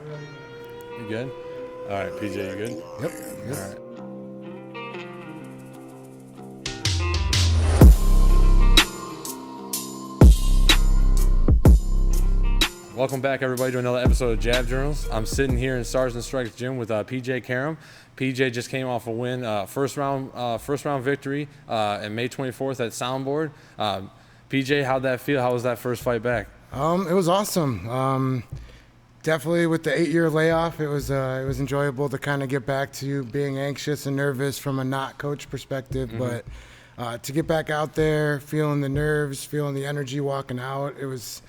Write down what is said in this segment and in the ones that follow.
You good? All right, PJ, you good? Yep. All right. Welcome back, everybody, to another episode of Jab Journals. I'm sitting here in Stars and Strikes gym with PJ Caram. PJ just came off a win, first round victory, on May 24th at Soundboard. PJ, how'd that feel? How was that first fight back? It was awesome. Definitely with the 8-year layoff, it was enjoyable to kind of get back to being anxious and nervous from a not coach perspective. But to get back out there, feeling the nerves, feeling the energy walking out, it was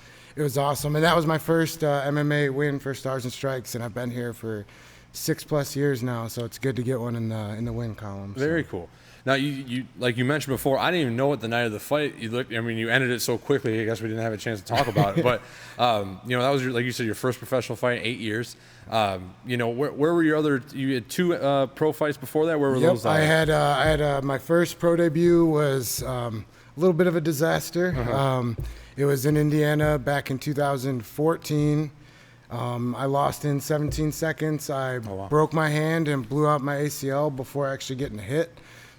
awesome. And that was my first MMA win for Stars and Strikes, and I've been here for 6+ years now, so it's good to get one in the win column. Very cool. Now, you like you mentioned before, I didn't even know what the night of the fight. You ended it so quickly. I guess we didn't have a chance to talk about it. But that was like you said, your first professional fight in 8 years. Where were your other? You had two pro fights before that. Where were those? I had my first pro debut was a little bit of a disaster. It was in Indiana back in 2014. I lost in 17 seconds. I broke my hand and blew out my ACL before actually getting hit.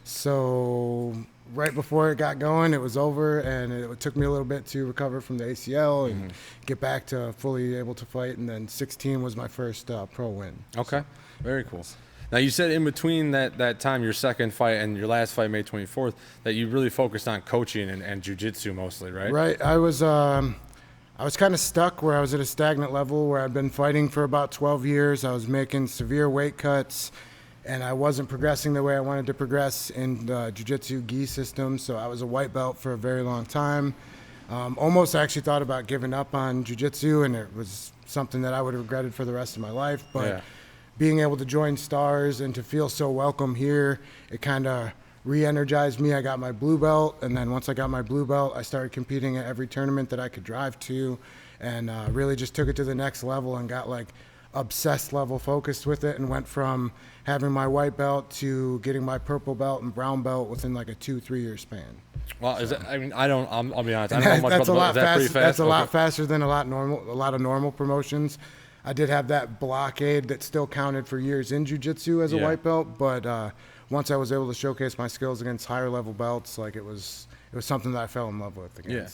So right before it got going, it was over, and it took me a little bit to recover from the ACL and get back to fully able to fight. And then 16 was my first pro win. Okay, very cool. Now, you said in between that time, your second fight and your last fight, May 24th, that you really focused on coaching and jiu-jitsu mostly, right? Right. I was kind of stuck where I was at a stagnant level where I'd been fighting for about 12 years. I was making severe weight cuts, and I wasn't progressing the way I wanted to progress in the jiu-jitsu gi system. So I was a white belt for a very long time. Almost actually thought about giving up on jiu-jitsu, and it was something that I would have regretted for the rest of my life. But being able to join Stars and to feel so welcome here, it kind of re-energized me. I got my blue belt, and then once I got my blue belt, I started competing at every tournament that I could drive to, and really just took it to the next level and got like obsessed level focused with it, and went from having my white belt to getting my purple belt and brown belt within like a 2-3 year span. Well, is that, I mean, I'll be honest, I don't know much that's about that. Pretty fast? That's a lot faster than a lot of normal promotions. I did have that blockade that still counted for years in jiu-jitsu as a white belt, but once I was able to showcase my skills against higher level belts, like it was something that I fell in love with again. Yeah.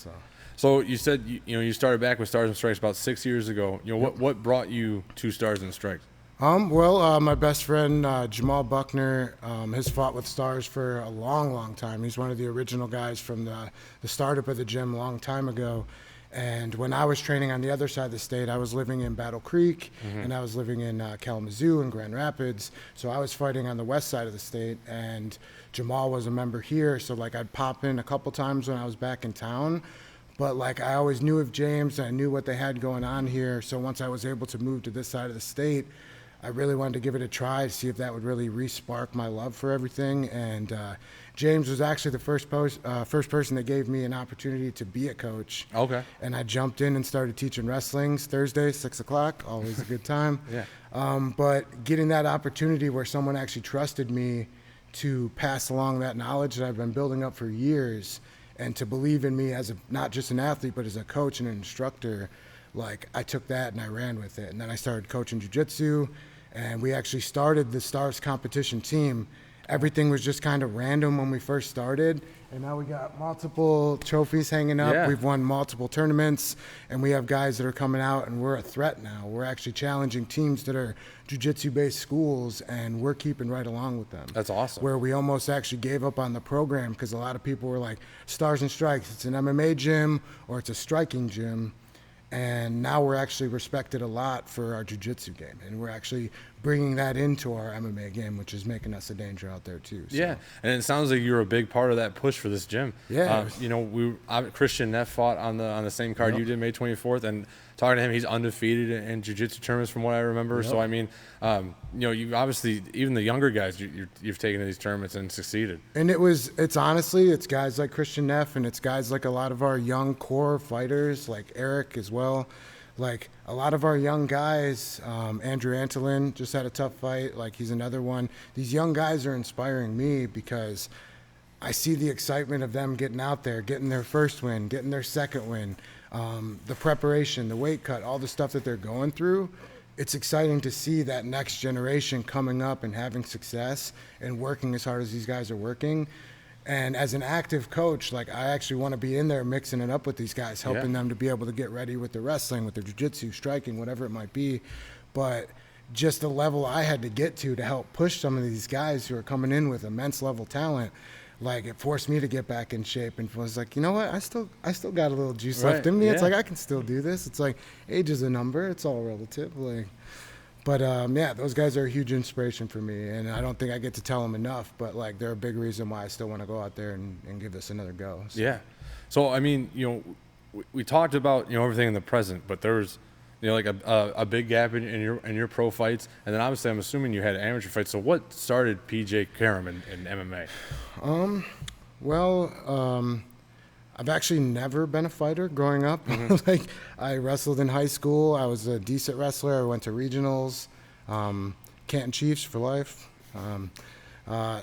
So you said you started back with Stars and Strikes about 6 years ago. What brought you to Stars and Strikes? My best friend Jamal Buckner has fought with Stars for a long time. He's one of the original guys from the startup of the gym a long time ago. And when I was training on the other side of the state, I was living in Battle Creek, and I was living in Kalamazoo and Grand Rapids. So I was fighting on the west side of the state, and Jamal was a member here. So like I'd pop in a couple times when I was back in town. But like I always knew of James, and I knew what they had going on here. So once I was able to move to this side of the state, I really wanted to give it a try to see if that would really re-spark my love for everything. And James was actually the first person that gave me an opportunity to be a coach. Okay. And I jumped in and started teaching wrestlings Thursday, 6 o'clock, always a good time. But getting that opportunity where someone actually trusted me to pass along that knowledge that I've been building up for years, and to believe in me as not just an athlete, but as a coach and an instructor, like I took that and I ran with it. And then I started coaching jiu-jitsu, and we actually started the Stars competition team. Everything was just kind of random when we first started, and now we got multiple trophies hanging up. Yeah. We've won multiple tournaments, and we have guys that are coming out, and we're a threat now. We're actually challenging teams that are jiu-jitsu based schools, and we're keeping right along with them. That's awesome. Where we almost actually gave up on the program because a lot of people were like, Stars and Strikes, it's an MMA gym or it's a striking gym. And now we're actually respected a lot for our jiu-jitsu game, and we're actually bringing that into our MMA game, which is making us a danger out there too. So. Yeah, and it sounds like you're a big part of that push for this gym. Yeah. Christian Neff fought on the same card you did, May 24th, and talking to him, he's undefeated in jiu-jitsu tournaments from what I remember. So I mean, you obviously, even the younger guys, you've taken to these tournaments and succeeded. And it's honestly, it's guys like Christian Neff, and it's guys like a lot of our young core fighters, like Eric as well. Like a lot of our young guys, Andrew Antolin just had a tough fight. Like he's another one. These young guys are inspiring me because I see the excitement of them getting out there, getting their first win, getting their second win, the preparation, the weight cut, all the stuff that they're going through. it's exciting to see that next generation coming up and having success and working as hard as these guys are working. And as an active coach, like I actually want to be in there mixing it up with these guys, helping them to be able to get ready with their wrestling, with their jiu-jitsu, striking, whatever it might be. But just the level I had to get to help push some of these guys who are coming in with immense level talent, like it forced me to get back in shape and was like, you know what, I still got a little juice left in me. It's like I can still do this. It's like age is a number. It's all relative. Like, but yeah, those guys are a huge inspiration for me, and I don't think I get to tell them enough. But like, they're a big reason why I still want to go out there and give this another go. So. Yeah. So I mean, you know, we talked about, you know, everything in the present, but there was, you know, like a big gap in your pro fights, and then obviously I'm assuming you had amateur fights. So what started PJ Caram in MMA? I've actually never been a fighter growing up. Like I wrestled in high school. I was a decent wrestler. I went to regionals, Canton Chiefs for life.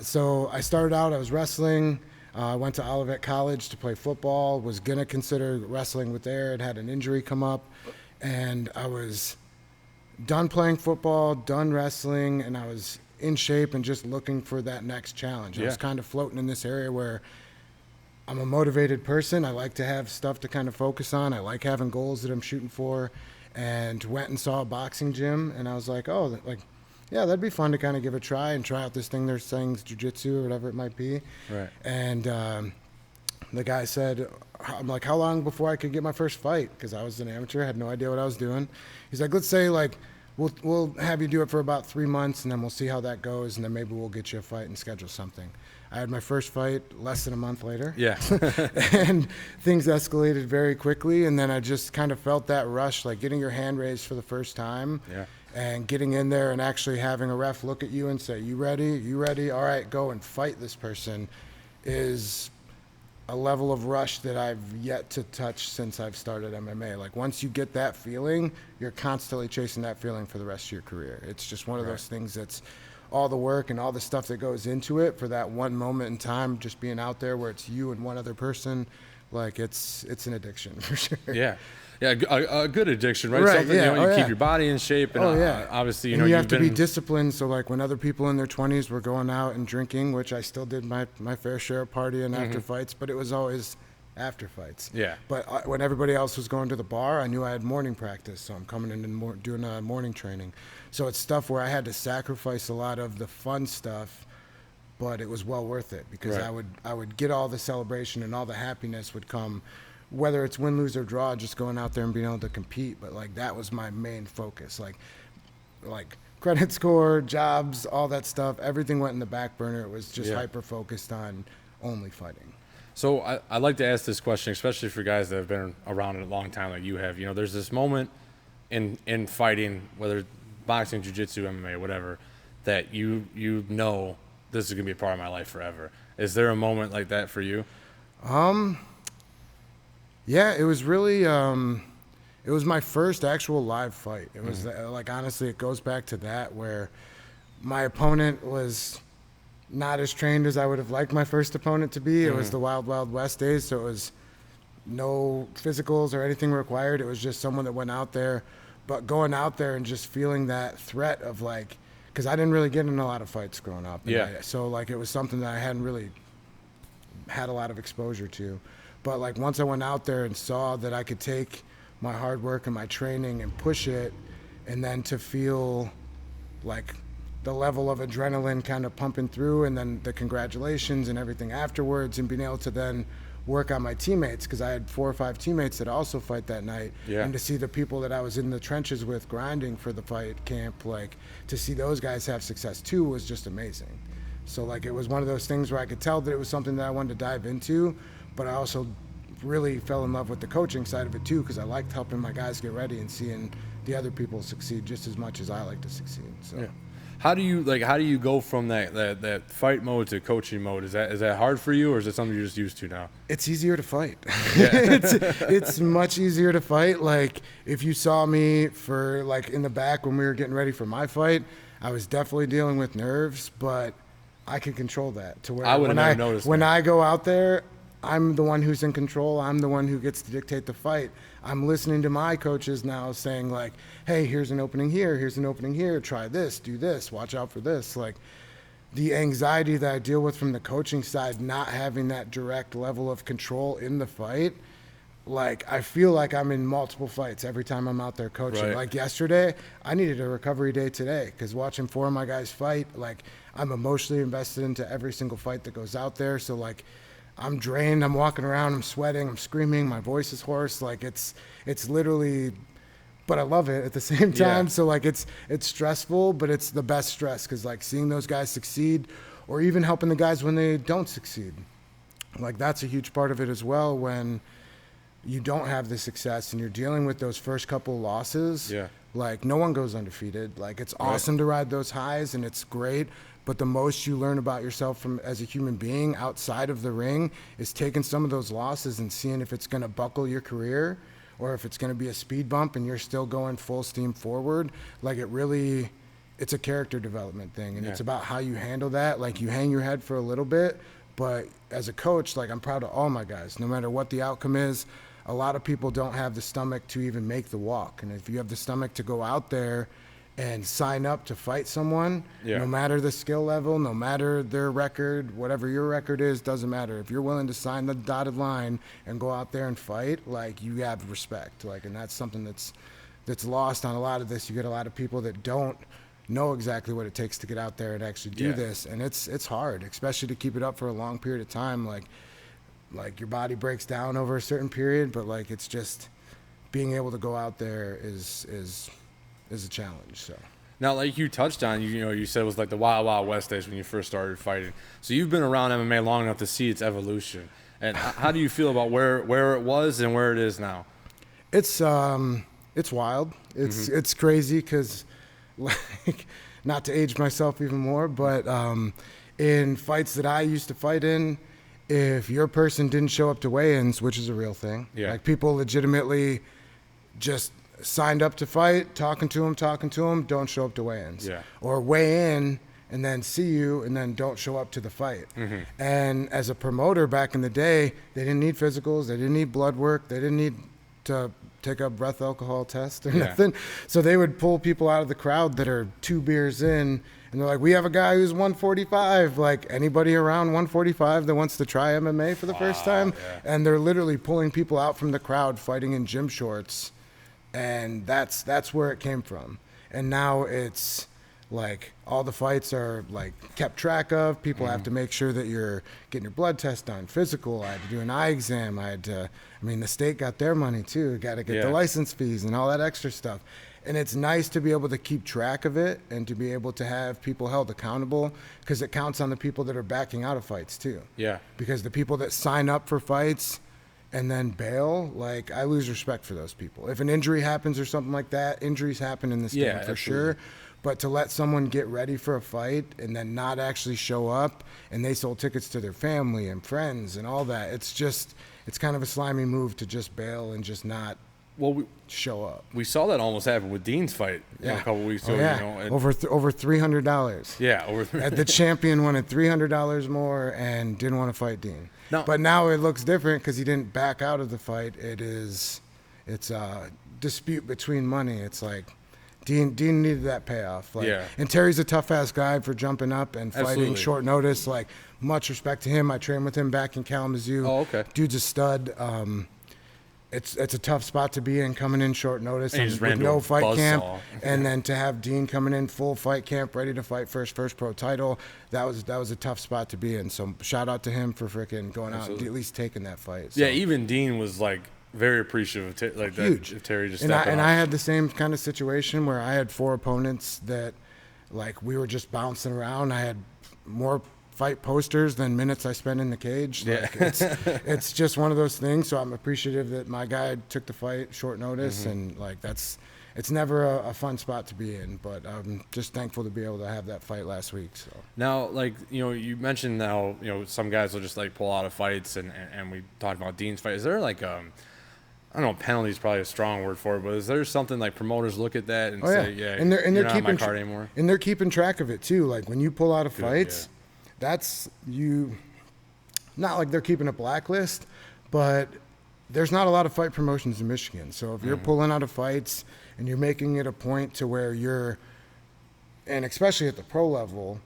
So I started out, I was wrestling. I went to Olivet College to play football, was going to consider wrestling with there. It had an injury come up, and I was done playing football, done wrestling, and I was in shape and just looking for that next challenge. I was kind of floating in this area where I'm a motivated person. I like to have stuff to kind of focus on. I like having goals that I'm shooting for, and went and saw a boxing gym, and I was like, oh, like, yeah, that'd be fun to kind of give a try and try out this thing they're saying is jiu-jitsu or whatever it might be. Right. And the guy said, I'm like, how long before I could get my first fight? Because I was an amateur, had no idea what I was doing. He's like, let's say like we'll have you do it for about 3 months, and then we'll see how that goes, and then maybe we'll get you a fight and schedule something. I had my first fight less than a month later. Yeah. And things escalated very quickly, and then I just kind of felt that rush, like getting your hand raised for the first time. Yeah. And getting in there and actually having a ref look at you and say, you ready? You ready? All right, go and fight this person is a level of rush that I've yet to touch since I've started MMA. Like once you get that feeling, you're constantly chasing that feeling for the rest of your career. It's just one of those things that's all the work and all the stuff that goes into it for that one moment in time, just being out there where it's you and one other person. Like it's an addiction for sure. Yeah. Yeah, a good addiction, right? Right, Something, yeah. you know, you keep your body in shape, and obviously, you and know, you you've have to been be disciplined. So like when other people in their 20s were going out and drinking, which I still did my fair share of partying after fights, but it was always after fights. Yeah. But when everybody else was going to the bar, I knew I had morning practice, so I'm coming in and doing morning training. So it's stuff where I had to sacrifice a lot of the fun stuff, but it was well worth it because I would get all the celebration and all the happiness would come, whether it's win, lose, or draw, just going out there and being able to compete. But like that was my main focus. Like credit score, jobs, all that stuff, everything went in the back burner. It was just hyper focused on only fighting. So I like to ask this question, especially for guys that have been around a long time like you have. You know, there's this moment in fighting, whether boxing, jiu-jitsu, MMA, whatever, that you know this is gonna be a part of my life forever. Is there a moment like that for you? Yeah, it was really, it was my first actual live fight. It was like, honestly, it goes back to that where my opponent was not as trained as I would have liked my first opponent to be. It was the Wild Wild West days, so it was no physicals or anything required. It was just someone that went out there, but going out there and just feeling that threat of like, because I didn't really get in a lot of fights growing up. So like it was something that I hadn't really had a lot of exposure to. But like once I went out there and saw that I could take my hard work and my training and push it, and then to feel like the level of adrenaline kind of pumping through, and then the congratulations and everything afterwards, and being able to then work on my teammates, because I had 4 or 5 teammates that also fight that night, and to see the people that I was in the trenches with grinding for the fight camp, like to see those guys have success too was just amazing. So like it was one of those things where I could tell that it was something that I wanted to dive into, but I also really fell in love with the coaching side of it too, because I liked helping my guys get ready and seeing the other people succeed just as much as I like to succeed. So how do you go from that fight mode to coaching mode? Is that hard for you, or is it something you're just used to now? It's easier to fight. It's much easier to fight. Like if you saw me for like in the back when we were getting ready for my fight, I was definitely dealing with nerves, but I can control that to where I would have never noticed when I go out there, I'm the one who's in control. I'm the one who gets to dictate the fight. I'm listening to my coaches now saying like, hey, here's an opening here. Here's an opening here. Try this, do this, watch out for this. Like the anxiety that I deal with from the coaching side, not having that direct level of control in the fight. Like I feel like I'm in multiple fights every time I'm out there coaching. Right. Like yesterday, I needed a recovery day today because watching 4 of my guys fight, like I'm emotionally invested into every single fight that goes out there. So like I'm drained, I'm walking around, I'm sweating, I'm screaming, my voice is hoarse. Like it's literally, but I love it at the same time. Yeah. So like it's stressful, but it's the best stress because like seeing those guys succeed or even helping the guys when they don't succeed. Like that's a huge part of it as well when you don't have the success and you're dealing with those first couple losses. Yeah. Like no one goes undefeated. Like it's awesome to ride those highs and it's great. But the most you learn about yourself from as a human being outside of the ring is taking some of those losses and seeing if it's going to buckle your career or if it's going to be a speed bump and you're still going full steam forward. Like it's a character development thing and it's about how you handle that. Like you hang your head for a little bit, but as a coach, like I'm proud of all my guys, no matter what the outcome is. A lot of people don't have the stomach to even make the walk. And if you have the stomach to go out there and sign up to fight someone, no matter the skill level, no matter their record, whatever your record is, doesn't matter. If you're willing to sign the dotted line and go out there and fight, like you have respect. Like, and that's something that's lost on a lot of this. You get a lot of people that don't know exactly what it takes to get out there and actually do this. And it's hard, especially to keep it up for a long period of time. Like your body breaks down over a certain period, but like it's just being able to go out there is a challenge. So now, like you touched on, you said it was like the Wild Wild West days when you first started fighting. So you've been around MMA long enough to see its evolution. And how do you feel about where it was and where it is now? It's wild. It's crazy because, like, not to age myself even more, but in fights that I used to fight in, if your person didn't show up to weigh-ins, which is a real thing, like people legitimately just signed up to fight, talking to them, don't show up to weigh-ins. Or weigh in and then see you and then don't show up to the fight. And as a promoter back in the day, they didn't need physicals, they didn't need blood work, they didn't need to take a breath alcohol test or nothing. So they would pull people out of the crowd that are 2 beers in and they're like, we have a guy who's 145. Like anybody around 145 that wants to try MMA for the first time. And they're literally pulling people out from the crowd fighting in gym shorts. And that's where it came from. And now it's like all the fights are like kept track of. People have to make sure that you're getting your blood test done, physical. I had to do an eye exam. The state got their money too. Got to get the license fees and all that extra stuff. And it's nice to be able to keep track of it and to be able to have people held accountable because it counts on the people that are backing out of fights too. Because the people that sign up for fights and then bail, like I lose respect for those people. If an injury happens or something like that, injuries happen in this game for sure. But to let someone get ready for a fight and then not actually show up and they sold tickets to their family and friends and all that, it's kind of a slimy move to just bail and just not show up. We saw that almost happen with Dean's fight a couple weeks ago. Over $300. The champion wanted $300 more and didn't want to fight Dean. But now it looks different because he didn't back out of the fight. It's a dispute between money. It's like Dean needed that payoff. And Terry's a tough ass guy for jumping up and fighting short notice. Like much respect to him. I trained with him back in Kalamazoo. Dude's a stud. It's a tough spot to be in, coming in short notice and with no fight camp, and then to have Dean coming in full fight camp, ready to fight for his first pro title. That was a tough spot to be in. So shout out to him for freaking going out and at least taking that fight. So. Yeah, even Dean was like very appreciative of that. If Terry just stepped and I had the same kind of situation where I had 4 opponents that like we were just bouncing around. I had more fight posters than minutes I spent in the cage. Like it's just one of those things. So I'm appreciative that my guy took the fight short notice, and like it's never a fun spot to be in. But I'm just thankful to be able to have that fight last week. So now, like you mentioned how some guys will just like pull out of fights, and we talked about Dean's fight. Is there like I don't know, penalty is probably a strong word for it, but is there something like promoters look at that and say, and they're you're not keeping on my card anymore? And they're keeping track of it too. Like when you pull out of fights. That's you. not like they're keeping a blacklist, but there's not a lot of fight promotions in Michigan. So if you're pulling out of fights and you're making it a point to where and especially at the pro level,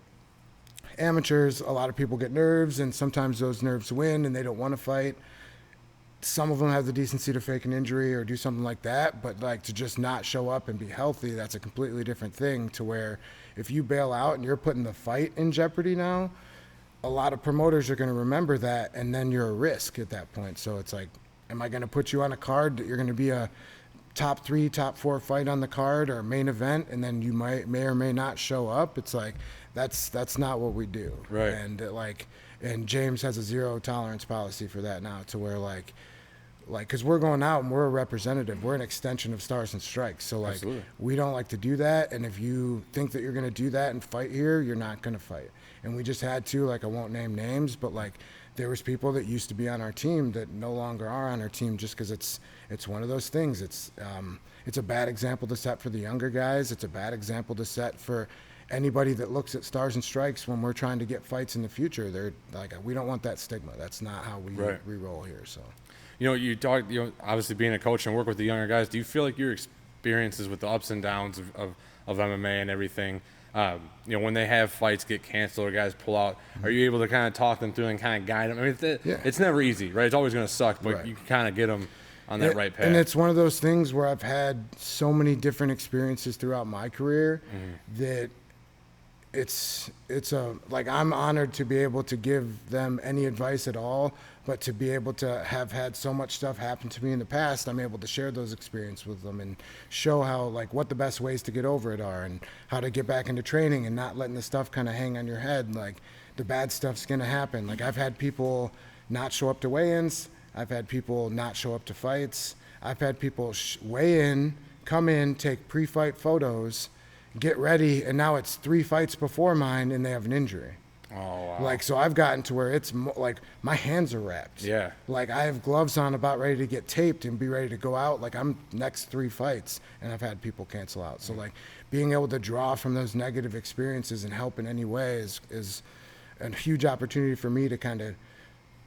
amateurs, a lot of people get nerves, and sometimes those nerves win and they don't want to fight. Some of them have the decency to fake an injury or do something like that, but like to just not show up and be healthy, that's a completely different thing, to where if you bail out and you're putting the fight in jeopardy now, a lot of promoters are going to remember that, and then you're a risk at that point. So it's like, am I going to put you on a card that you're going to be a top 3, top 4 fight on the card or main event, and then you may or may not show up? It's like, that's not what we do. Right. And James has a 0 tolerance policy for that now, to where like, because we're going out and we're a representative. We're an extension of Stars and Strikes. So, like, Absolutely. we don't like to do that. And if you think that you're going to do that and fight here, you're not going to fight. And we just had to, like, I won't name names, but, like, there was people that used to be on our team that no longer are on our team just because it's one of those things. It's a bad example to set for the younger guys. It's a bad example to set for anybody that looks at Stars and Strikes when we're trying to get fights in the future. They're like, we don't want that stigma. That's not how we roll here, so. You know, you talk, obviously being a coach and work with the younger guys, do you feel like your experiences with the ups and downs of MMA and everything, when they have fights get canceled or guys pull out, are you able to kind of talk them through and kind of guide them? I mean, it's never easy, right? It's always going to suck, but you can kind of get them on that right path. And it's one of those things where I've had so many different experiences throughout my career that I'm honored to be able to give them any advice at all, but to be able to have had so much stuff happen to me in the past, I'm able to share those experiences with them and show how, like, what the best ways to get over it are and how to get back into training and not letting the stuff kind of hang on your head. Like, the bad stuff's going to happen. Like, I've had people not show up to weigh-ins. I've had people not show up to fights. I've had people weigh in, come in, take pre-fight photos, get ready, and now it's 3 fights before mine and they have an injury. Oh, wow. Like, so I've gotten to where it's like my hands are wrapped. Yeah. Like, I have gloves on about ready to get taped and be ready to go out. Like, I'm next 3 fights, and I've had people cancel out. So, like, being able to draw from those negative experiences and help in any way is a huge opportunity for me to kind of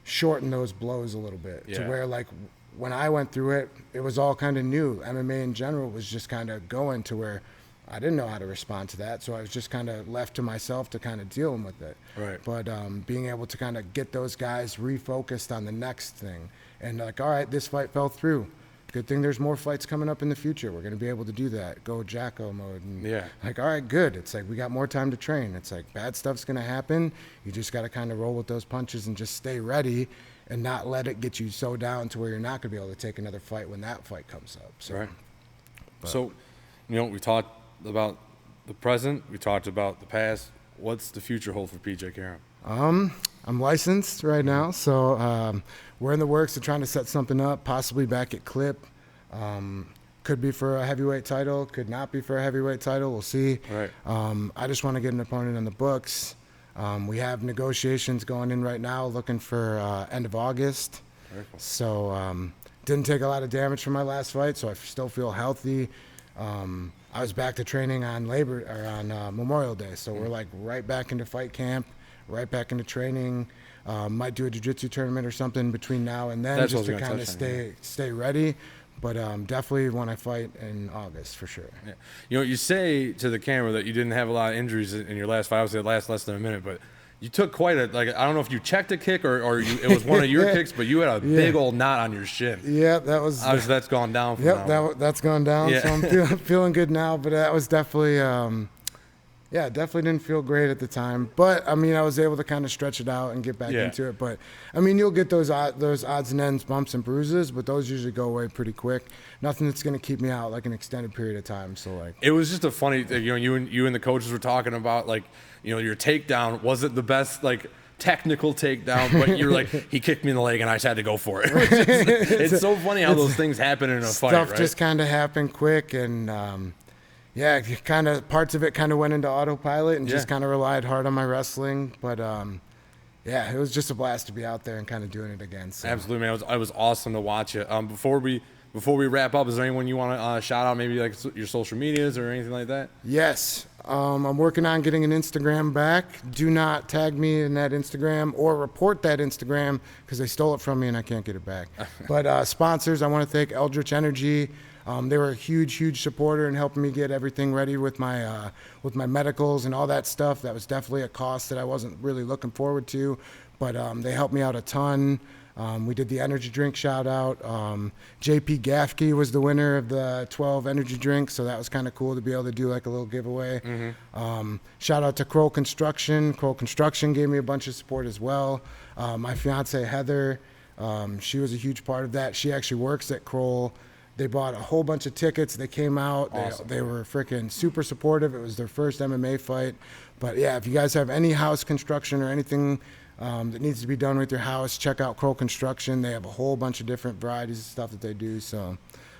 shorten those blows a little bit. To where, like, when I went through it, it was all kind of new. MMA in general was just kind of going to where I didn't know how to respond to that, so I was just kind of left to myself to kind of deal with it. Right. But being able to kind of get those guys refocused on the next thing, and like, all right, this fight fell through. Good thing there's more fights coming up in the future. We're going to be able to do that. Go Jacko mode. And like, all right, good. It's like we got more time to train. It's like bad stuff's going to happen. You just got to kind of roll with those punches and just stay ready and not let it get you so down to where you're not going to be able to take another fight when that fight comes up. So, right. So, we talked about the present, we talked about the past. What's the future hold for PJ Caram? I'm licensed right now, so we're in the works of trying to set something up, possibly back at Clip. Could be for a heavyweight title, could not be for a heavyweight title. We'll see. Right. I just want to get an opponent on the books. We have negotiations going in right now, looking for end of August. Very cool. So didn't take a lot of damage from my last fight, so I still feel healthy. I was back to training on Memorial Day, so we're like right back into fight camp, right back into training. Might do a jiu-jitsu tournament or something between now and then, just to kind of stay ready. But definitely when I fight in August, for sure. Yeah. You say to the camera that you didn't have a lot of injuries in your last fight. Obviously, it lasts less than a minute, but you took quite a, like, I don't know if you checked a kick or it was one of your kicks, but you had a big old knot on your shin. Yeah, that was. Obviously, that's gone down from now. That's gone down. Yeah. So I'm feeling good now, but that was definitely, definitely didn't feel great at the time. But I mean, I was able to kind of stretch it out and get back into it. But I mean, you'll get those odds and ends, bumps and bruises, but those usually go away pretty quick. Nothing that's going to keep me out like an extended period of time. So like, it was just a funny thing. You and the coaches were talking about, like, your takedown wasn't the best, like, technical takedown, but you're like, he kicked me in the leg and I just had to go for it. It's so funny how those things happen in a fight, right? Stuff just kind of happened quick, and kind of parts of it kind of went into autopilot and just kind of relied hard on my wrestling. But it was just a blast to be out there and kind of doing it again. So. Absolutely, man. It was awesome to watch it. Before we wrap up, is there anyone you want to shout out, maybe like your social medias or anything like that? Yes. I'm working on getting an Instagram back. Do not tag me in that Instagram or report that Instagram because they stole it from me and I can't get it back. But sponsors, I want to thank Eldritch Energy. They were a huge supporter in helping me get everything ready with my medicals and all that stuff. That was definitely a cost that I wasn't really looking forward to, but they helped me out a ton. We did the energy drink shout out. JP Gaffkey was the winner of the 12 energy drinks, so that was kind of cool to be able to do like a little giveaway. Shout out to Kroll Construction. Kroll Construction gave me a bunch of support as well. My fiance Heather, she was a huge part of that. She actually works at Kroll. They bought a whole bunch of tickets. They came out. Awesome. They were freaking super supportive. It was their first MMA fight. But yeah, if you guys have any house construction or anything that needs to be done with your house, check out Kroll Construction. They have a whole bunch of different varieties of stuff that they do. So,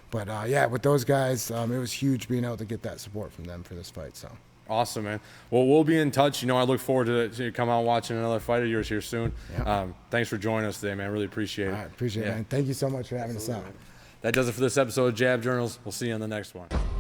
but yeah, with those guys, it was huge being able to get that support from them for this fight. So. Awesome, man. Well, we'll be in touch. I look forward to come out watching another fight of yours here soon. Yeah. Thanks for joining us today, man. Really appreciate it. All right, appreciate it, man. Thank you so much for having us out. That does it for this episode of Jab Journals. We'll see you on the next one.